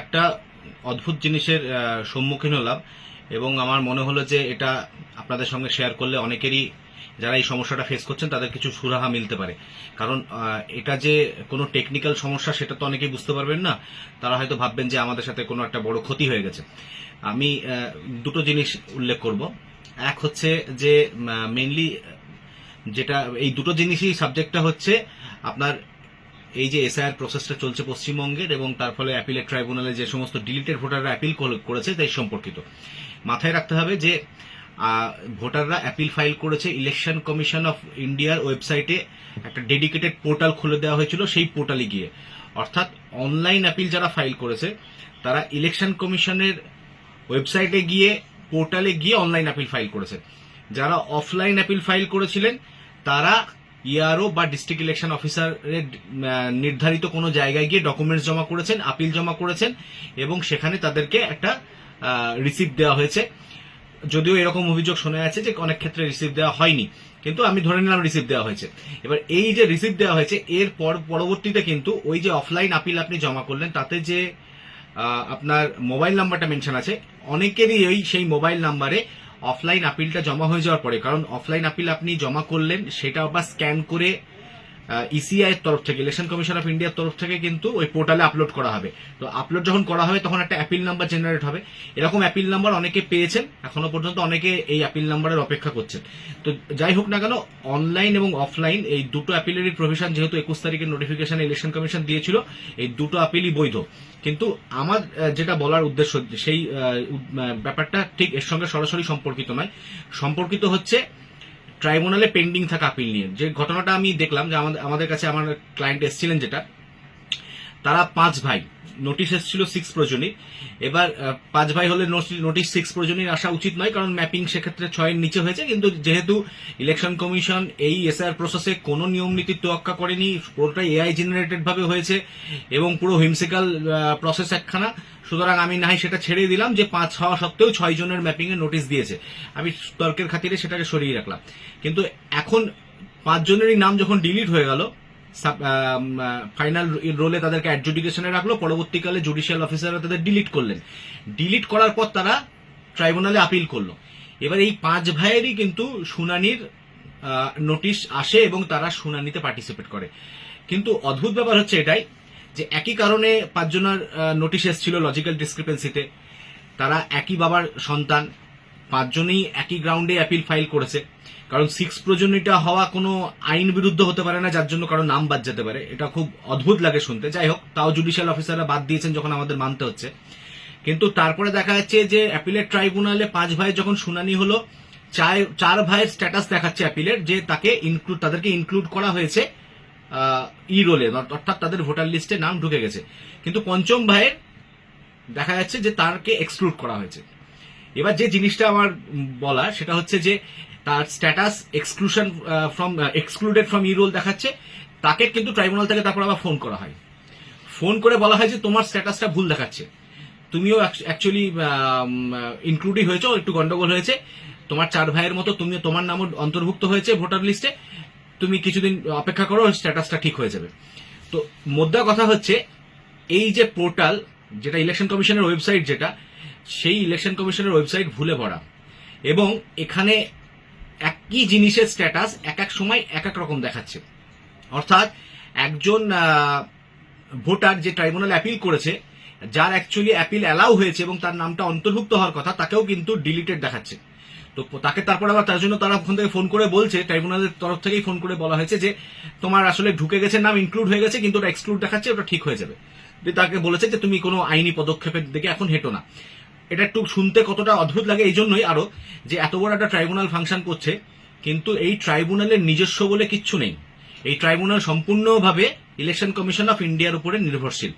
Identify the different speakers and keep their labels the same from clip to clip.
Speaker 1: একটা অদ্ভুত জিনিসের সম্মুখীন হলাম এবং আমার মনে হলো যে এটা আপনাদের সঙ্গে শেয়ার করলে অনেকেরই যারা এই সমস্যাটা ফেস করছেন তাদের কিছু সুরাহা মিলতে পারে। কারণ এটা যে কোনো টেকনিক্যাল সমস্যা সেটা তো অনেকেই বুঝতে পারবেন না। তারা হয়তো ভাববেন যে আমাদের সাথে কোনো একটা বড় ক্ষতি হয়ে গেছে। আমি দুটো জিনিস উল্লেখ করব। এক হচ্ছে যে মেইনলি যেটা এই দুটো জিনিসই সাবজেক্টটা হচ্ছে আপনার এই যে এসআইআর প্রসেসটা চলছে পশ্চিমবঙ্গের এবং তার ফলে অ্যাপিলেট ট্রাইব্যুনালে যে সমস্ত ডিলিটেড ভোটাররা অ্যাপিল করেছে তাই সম্পর্কিত। মাথায় রাখতে হবে যে ভোটাররা অ্যাপিল ফাইল করেছে ইলেকশন কমিশন অফ ইন্ডিয়ার ওয়েবসাইটে একটা ডেডিকেটেড পোর্টাল খুলে দেওয়া হয়েছিল, সেই পোর্টালে গিয়ে, অর্থাৎ অনলাইন অ্যাপিল যারা ফাইল করেছে তারা ইলেকশন কমিশনের ওয়েবসাইটে গিয়ে পোর্টালে গিয়ে অনলাইন অ্যাপিল ফাইল করেছে। যারা অফলাইন অ্যাপিল ফাইল করেছিলেন তারা ইআরও বা ডিস্ট্রিক্ট ইলেকশন অফিসারের নির্ধারিত কোনো জায়গায় গিয়ে ডকুমেন্টস জমা করেছেন, আপিল জমা করেছেন এবং সেখানে তাদেরকে একটা রিসিপ্ট দেওয়া হয়েছে। যদিও এরকম অভিযোগ শোনা যাচ্ছে যে অনেক ক্ষেত্রে রিসিপ্ট দেওয়া হয়নি, কিন্তু আমি ধরে নিলাম রিসিপ্ট দেওয়া হয়েছে। এবার এই যে রিসিপ্ট দেওয়া হয়েছে এর পরবর্তীতে কিন্তু ওই যে অফলাইন আপিল আপনি জমা করলেন তাতে যে আপনার মোবাইল নাম্বারটা মেনশন আছে, অনেকেরই সেই মোবাইল নাম্বারে অফলাইন আপিলটা জমা হয়ে যাওয়ার পরে, কারণ অফলাইন আপিল আপনি জমা করলেন সেটা আবার স্ক্যান করে ইসিআই এর তরফ থেকে, ইলেকশন কমিশন অফ ইন্ডিয়ার তরফ থেকে কিন্তু ওই পোর্টালে আপলোড করা হবে। তো আপলোড যখন করা হবে তখন একটা অ্যাপিল নাম্বার জেনারেট হবে। এরকম অ্যাপিল নাম্বার অনেকে পেয়েছেন, এখনো পর্যন্ত অনেকে এই অ্যাপিল নাম্বারের অপেক্ষা করছেন। তো যাই হোক না কেন, অনলাইন এবং অফলাইন এই দুটো অ্যাপিলেরই প্রভিশন যেহেতু 21 তারিখের নোটিফিকেশনে ইলেকশন কমিশন দিয়েছিল, এই দুটো অ্যাপিলই বৈধ। কিন্তু আমার যেটা বলার উদ্দেশ্য সেই ব্যাপারটা ঠিক এর সঙ্গে সরাসরি সম্পর্কিত নয়। সম্পর্কিত হচ্ছে ট্রাইব্যুনালে পেন্ডিং থাকা আপিল নিয়ে। যে ঘটনাটা আমি দেখলাম যে আমাদের কাছে আমার ক্লায়েন্ট এসেছিলেন, যেটা তারা 5 ভাই, নোটিশ এসেছিল 6 প্রজনীর। এবার 5 ভাই হলে নোটিশ 6 প্রজনীর আসা উচিত নয়, কারণ ম্যাপিং সেক্ষেত্রে 6-এর নিচে হয়েছে। কিন্তু যেহেতু ইলেকশন কমিশন এই এসআইআর প্রসেসে কোনো নিয়ম নীতির তোয়াক্কা করেনি, পুরোটাই এআই জেনারেটেড ভাবে হয়েছে এবং পুরো হিমসিক্যাল প্রসেস একখানা, সুতরাং আমি না হয় সেটা ছেড়ে দিলাম যে 5 হওয়া সত্ত্বেও 6 জনের ম্যাপিং এর নোটিশ দিয়েছে, আমি তর্কের খাতিরে সেটাকে সরিয়ে রাখলাম। কিন্তু এখন 5 জনেরই নাম যখন ডিলিট হয়ে গেল, ফাইনাল রোলে তাদেরকে অ্যাডজুডিকেশনে রাখলো, পরবর্তীকালে জুডিশিয়াল অফিসাররা তাদের ডিলিট করলেন। ডিলিট করার পর তারা ট্রাইব্যুনালে আপিল করলো। এবার এই 5 ভাইয়েরই কিন্তু শুনানির নোটিশ আসে এবং তারা শুনানিতে পার্টিসিপেট করে। কিন্তু অদ্ভুত ব্যাপার হচ্ছে এটাই যে একই কারণে 5 জনের নোটিশ এসেছিল লজিক্যাল ডিসক্রিপেন্সিতে, তারা একই বাবার সন্তান, 5 জনেই একই গ্রাউন্ডে অ্যাপিল ফাইল করেছে। কারণ 6 প্রজনীটা হওয়া কোনো আইন বিরুদ্ধ হতে পারে না যার জন্য কারো নাম বাদ যেতে পারে। এটা খুব অদ্ভুত লাগে শুনতে। যাই হোক, তাও জুডিশিয়াল অফিসাররা বাদ দিয়েছেন যখন আমাদের মানতে হচ্ছে। কিন্তু তারপরে দেখা যাচ্ছে যে অ্যাপিলেট ট্রাইব্যুনালে 5 ভাইয়ের যখন শুনানি হলো, 4 ভাইয়ের স্ট্যাটাস দেখাচ্ছে অ্যাপিলের যে তাদেরকে ইনক্লুড করা হয়েছে ই রোলে, অর্থাৎ তাদের ভোটার লিস্টে নাম ঢুকে গেছে। কিন্তু 5ম ভাইয়ের দেখা যাচ্ছে যে তারকে এক্সক্লুড করা হয়েছে। এবার যে জিনিসটা আমার বলা সেটা হচ্ছে যে তার status excluded from e roll দেখাচ্ছে, তাকে কিন্তু ট্রাইব্যুনাল থেকে তারপর আবার ফোন করা হয়। ফোন করে বলা হয় যে তোমার স্ট্যাটাসটা ভুল দেখাচ্ছে, তুমিও অ্যাকচুয়ালি ইনক্লুডই হয়েছো, একটু গন্ডগোল হয়েছে, তোমার 4 ভাইয়ের মতো তোমার নামও অন্তর্ভুক্ত হয়েছে ভোটার লিস্টে, তুমি কিছুদিন অপেক্ষা করো, স্ট্যাটাসটা ঠিক হয়ে যাবে। তো মোদ্দা কথা হচ্ছে এই যে পোর্টাল, যেটা ইলেকশন কমিশনের ওয়েবসাইট, যেটা সেই ইলেকশন কমিশনের ওয়েবসাইট ভুলে পড়া এবং এখানে একই জিনিসের স্ট্যাটাস এক এক সময় এক এক রকম দেখাচ্ছে। অর্থাৎ একজন ভোটার যে ট্রাইব্যুনাল অ্যাপিল করেছে, যার অ্যাকচুয়ালি অ্যাপিল অ্যালাউ হয়েছে এবং তার নামটা অন্তর্ভুক্ত হওয়ার কথা, তাকেও কিন্তু ডিলিটেড দেখাচ্ছে। তো তাকে তারপর আবার তার জন্য তারা ওখান থেকে ফোন করে বলছে, ট্রাইব্যুনালের তরফ থেকেই ফোন করে বলা হয়েছে যে তোমার আসলে ঢুকে গেছে, নাম ইনক্লুড হয়ে গেছে কিন্তু ওটা এক্সক্লুড দেখাচ্ছে, ওটা ঠিক হয়ে যাবে। তাকে বলেছে যে তুমি কোনো আইনি পদক্ষেপের দিকে এখন হেঁটো না। এটা একটু শুনতে কতটা অদ্ভুত লাগে এই জন্যই আরো, যে এত বড় একটা ট্রাইব্যুনাল ফাংশন করছে কিন্তু এই ট্রাইব্যুনালের নিজস্ব বলে কিচ্ছু নেই। এই ট্রাইব্যুনাল সম্পূর্ণভাবে ইলেকশন কমিশন অফ ইন্ডিয়ার উপরে নির্ভরশীল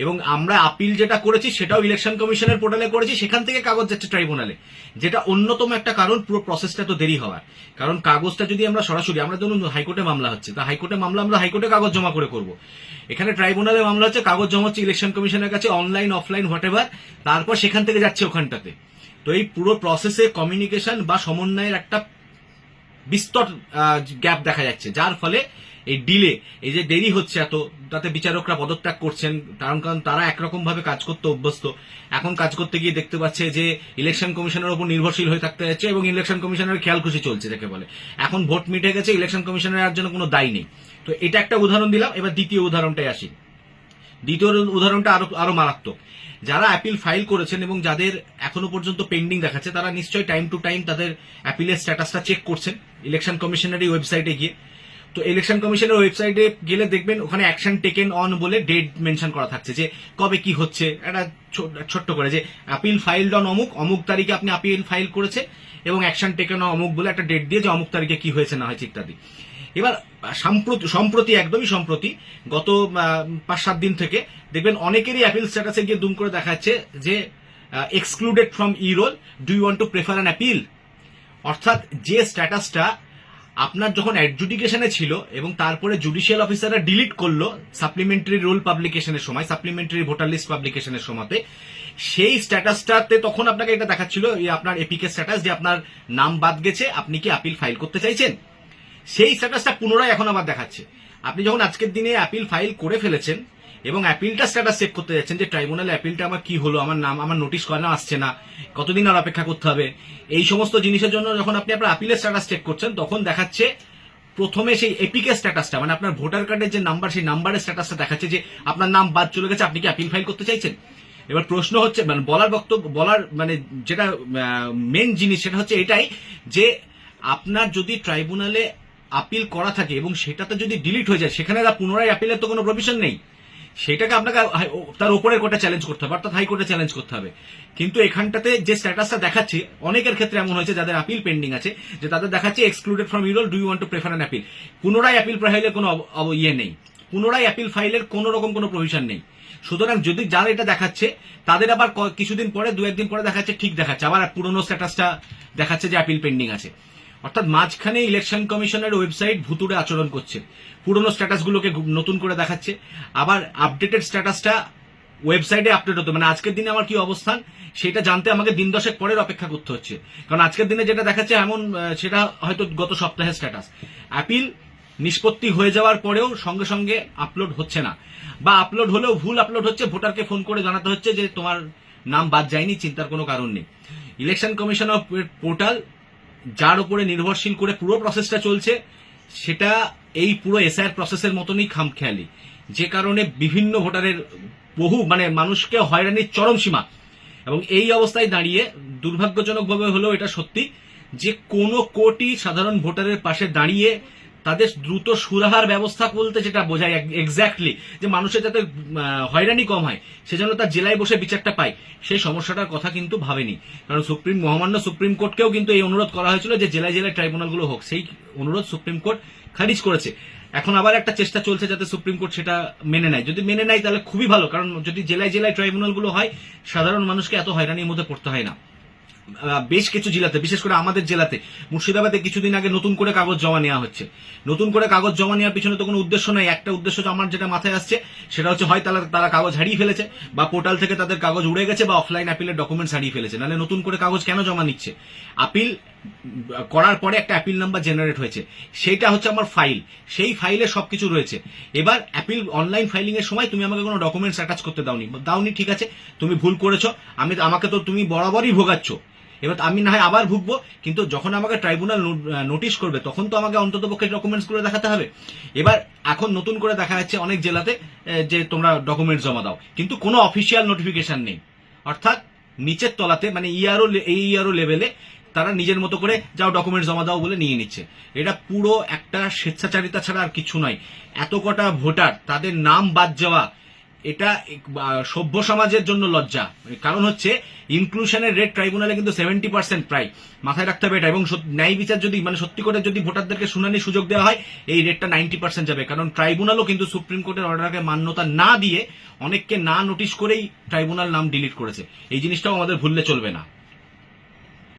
Speaker 1: এবং আমরা আপিল যেটা করেছি সেটাও ইলেকশন কমিশনের পোর্টালে করেছি, সেখান থেকে কাগজ যাচ্ছে ট্রাইব্যুনালে, যেটা অন্যতম একটা কারণ পুরো প্রসেসটা তো দেরি হওয়ার। কারণ কাগজটা যদি আমরা সরাসরি, আমরা ধরুন হাইকোর্টে মামলা হচ্ছে, তা হাইকোর্টে মামলা আমরা হাইকোর্টে কাগজ জমা করে করব, এখানে ট্রাইব্যুনালে মামলা হচ্ছে, কাগজ জমা হচ্ছে ইলেকশন কমিশনের কাছে, অনলাইন অফলাইন হোয়াটএভার, তারপর সেখান থেকে যাচ্ছে ওখানটাতে। তো এই পুরো প্রসেসে কমিউনিকেশন বা সমন্বয়ের একটা বিস্তর গ্যাপ দেখা যাচ্ছে, যার ফলে এই ডিলে, এই যে দেরি হচ্ছে এত, তাতে বিচারকরা পদত্যাগ করছেন, কারণ তারা একরকম ভাবে কাজ করতে অভ্যস্ত। এখন কাজ করতে গিয়ে দেখতে পাচ্ছে যে ইলেকশন কমিশনের উপর নির্ভরশীল হয়ে থাকতে যাচ্ছে এবং ইলেকশন কমিশনের খেয়াল খুশি চলছে যাকে বলে। এখন ভোট মিটে গেছে, ইলেকশন কমিশনের আর জন্য কোনো দায় নেই। তো এটা একটা উদাহরণ দিলাম। এবার দ্বিতীয় উদাহরণটাই আসি। দ্বিতীয় উদাহরণটা আরো মারাত্মক। যারা অ্যাপিল ফাইল করেছেন এবং যাদের এখনো পর্যন্ত পেন্ডিং দেখাচ্ছে, তারা নিশ্চয়ই টাইম টু টাইম তাদের অ্যাপিলের স্ট্যাটাসটা চেক করছেন ইলেকশন কমিশনের ওয়েবসাইটে গিয়ে। তো ইলেকশন কমিশনের ওয়েবসাইটে গেলে দেখবেন ওখানে অ্যাকশন টেকেন অন বলে ডেট মেনশন করা থাকছে, যে কবে কি হচ্ছে, একটা ছোট্ট করে যে অ্যাপিল ফাইলড অন অমুক তারিখে আপনি অ্যাপিল ফাইল করেছে এবং অ্যাকশন টেকেন অমুক বলে একটা ডেট দিয়ে যে অমুক তারিখে কি হয়েছে না হয়েছে ইত্যাদি। এবার সম্প্রতি একদমই সম্প্রতি গত 5-7 দিন থেকে দেখবেন অনেকেরই অ্যাপিল স্ট্যাটাসে গিয়ে দুম করে দেখাচ্ছে যে excluded from e roll, do you want to prefer an appeal. অর্থাৎ যে স্ট্যাটাসটা আপনার যখন অ্যাডজুডিকেশনে ছিল এবং তারপরে জুডিশিয়াল অফিসাররা ডিলিট করলো সাপ্লিমেন্টারি রোল পাবলিকেশনের সময়, সাপ্লিমেন্টারি ভোটার লিস্ট পাবলিকেশনের সময়তে, সেই স্ট্যাটাসটাতে তখন আপনাকে এটা দেখাচ্ছিল আপনার এপিকে স্ট্যাটাস, যে আপনার নাম বাদ গেছে, আপনি কি অ্যাপিল ফাইল করতে চাইছেন। সেই স্ট্যাটাসটা পুনরায় এখন আবার দেখাচ্ছে। আপনি যখন আজকের দিনে অ্যাপিল ফাইল করে ফেলেছেন এবং অ্যাপিলটা স্ট্যাটাস চেক করতে যাচ্ছেন যে ট্রাইব্যুনালে অ্যাপিলটা আমার কি হলো, আমার নোটিশ কেন আসছে না, কতদিন আর অপেক্ষা করতে হবে, এই সমস্ত জিনিসের জন্য যখন আপনি আপনার অ্যাপিলের স্ট্যাটাস চেক করছেন, তখন দেখাচ্ছে প্রথমে সেই এপিকে স্ট্যাটাসটা, মানে আপনার ভোটার কার্ডের যে নাম্বার, সেই নাম্বারের স্ট্যাটাসটা দেখাচ্ছে যে আপনার নাম বাদ চলে গেছে, আপনি কি অ্যাপিল ফাইল করতে চাইছেন। এবার প্রশ্ন হচ্ছে, মানে বলার মানে যেটা মেন জিনিস সেটা হচ্ছে এটাই যে আপনার যদি ট্রাইব্যুনালে আপিল করা থাকে এবং সেটাতে যদি ডিলিট হয়ে যায়, সেখানে পুনরায় আপিলের তো কোনো প্রভিশন নেই, সেটাকে আপনাকে তার উপরের কোর্টে চ্যালেঞ্জ করতে হবে, অর্থাৎ হাইকোর্টে চ্যালেঞ্জ করতে হবে। কিন্তু এখানটাতে যে স্ট্যাটাসটা দেখাচ্ছে, অনেকের ক্ষেত্রে এমন হয়েছে যাদের আপিল পেন্ডিং আছে, যে তাদের দেখাচ্ছে excluded from e-roll, do you want to prefer an appeal. পুনরায় অ্যাপিল ফাইলের কোনো ইয়ে নেই, পুনরায় অ্যাপিল ফাইলের কোন রকম কোনো প্রভিশন নেই। সুতরাং যদি যারা এটা দেখাচ্ছে তাদের আবার কিছুদিন পরে, 2-1 দিন পরে দেখাচ্ছে ঠিক দেখাচ্ছে, আবার পুরনো স্ট্যাটাসটা দেখাচ্ছে যে অ্যাপিল পেন্ডিং আছে। অর্থাৎ মাঝখানে ইলেকশন কমিশনের ওয়েবসাইট ভুতুড়ে আচরণ করছে, পুরনো স্ট্যাটাসগুলোকে নতুন করে দেখাচ্ছে, আবার আপডেটেড স্ট্যাটাসটা ওয়েবসাইটে আপডেট হতো। মানে আজকের দিনে আমার কি অবস্থান সেটা জানতে আমাকে দিন 10 পরের অপেক্ষা করতে হচ্ছে, কারণ আজকের দিনে যেটা দেখাচ্ছে এমন সেটা হয়তো গত সপ্তাহের স্ট্যাটাস। অ্যাপিল নিষ্পত্তি হয়ে যাওয়ার পরেও সঙ্গে সঙ্গে আপলোড হচ্ছে না, বা আপলোড হলেও ভুল আপলোড হচ্ছে, ভোটারকে ফোন করে জানাতে হচ্ছে যে তোমার নাম বাদ যায়নি, চিন্তার কোনো কারণ নেই। ইলেকশন কমিশন অফ পোর্টাল যার উপরে নির্ভরশীল করে পুরো প্রসেসটা চলছে, সেটা এই পুরো এসআইআর প্রসেসের মতনই খামখেয়ালি, যে কারণে বিভিন্ন ভোটারের মানে মানুষকে হয়রানির চরম সীমা। এবং এই অবস্থায় দাঁড়িয়ে দুর্ভাগ্যজনকভাবে হলেও এটা সত্যি যে কোনো কোর্টই সাধারণ ভোটারের পাশে দাঁড়িয়ে তাদের দ্রুত সুরাহার ব্যবস্থা বলতে যেটা বোঝায় এক্স্যাক্টলি, যে মানুষের যাতে হয়রানি কম হয়, সেজন্য তার জেলায় বসে বিচারটা পায়, সেই সমস্যাটার কথা কিন্তু ভাবেনি। কারণ মহামান্য সুপ্রিম কোর্টকেও কিন্তু এই অনুরোধ করা হয়েছিল যে জেলায় জেলায় ট্রাইব্যুনালগুলো হোক, সেই অনুরোধ সুপ্রিম কোর্ট খারিজ করেছে। এখন আবার একটা চেষ্টা চলছে যাতে সুপ্রিম কোর্ট সেটা মেনে নেয়। যদি মেনে নেয় তাহলে খুবই ভালো, কারণ যদি জেলায় জেলায় ট্রাইব্যুনালগুলো হয়, সাধারণ মানুষকে এত হয়রানির মধ্যে পড়তে হয় না। বেশ কিছু জেলাতে, বিশেষ করে আমাদের জেলাতে মুর্শিদাবাদে কিছুদিন আগে নতুন করে কাগজ জমা নেওয়া হচ্ছে। নতুন করে কাগজ জমা নেওয়ার পিছনে তো কোনো উদ্দেশ্য নাই, একটা উদ্দেশ্য আমার যেটা মাথায় আসছে সেটা হচ্ছে হয় তারা কাগজ হারিয়ে ফেলেছে, বা পোর্টাল থেকে তাদের কাগজ উড়ে গেছে, বা অফলাইন অ্যাপিলের ডকুমেন্টস হারিয়ে ফেলেছে। নাহলে নতুন করে কাগজ কেন জমা নিচ্ছে? আপিল করার পরে একটা অ্যাপিল নাম্বার জেনারেট হয়েছে, সেইটা হচ্ছে আমার ফাইল, সেই ফাইলে সবকিছু রয়েছে। এবার অ্যাপিল অনলাইন ফাইলিং এর সময় তুমি আমাকে কোনো ডকুমেন্টস অ্যাটাচ করতে দাওনি, ঠিক আছে, তুমি ভুল করেছো, আমাকে তো তুমি বরাবরই ভোগাচ্ছ, এবার আমি না হয় আবার ভুগবো, কিন্তু যখন আমাকে ট্রাইব্যুনাল নোটিশ করবে তখন তো আমাকে অন্ততপক্ষে ডকুমেন্টস গুলো দেখাতে হবে। এবার এখন নতুন করে দেখা যাচ্ছে অনেক জেলাতে যে তোমরা ডকুমেন্টস জমা দাও, কিন্তু কোনো অফিসিয়াল নোটিফিকেশন নেই। অর্থাৎ নিচের তলাতে, মানে ইআরও লেভেলে তারা নিজের মতো করে যাও ডকুমেন্টস জমা দাও বলে নিয়ে নিচ্ছে। এটা পুরো একটা স্বেচ্ছাচারিতা ছাড়া আর কিছু নয়। এত কটা ভোটার, তাদের নাম বাদ যাওয়া, এটা সভ্য সমাজের জন্য লজ্জা। কারণ হচ্ছে ইনক্লুশনের রেট ট্রাইব্যুনালে কিন্তু 70% প্রায়, মাথায় রাখতে হবে এটা। এবং ন্যায় বিচার যদি, মানে সত্যি করে যদি ভোটারদেরকে শুনানির সুযোগ দেওয়া হয়, এই রেটটা 90% যাবে। কারণ ট্রাইব্যুনালও কিন্তু সুপ্রিম কোর্টের অর্ডারকে মান্যতা না দিয়ে অনেককে না নোটিশ করেই ট্রাইব্যুনাল নাম ডিলিট করেছে। এই জিনিসটাও আমাদের ভুললে চলবে না।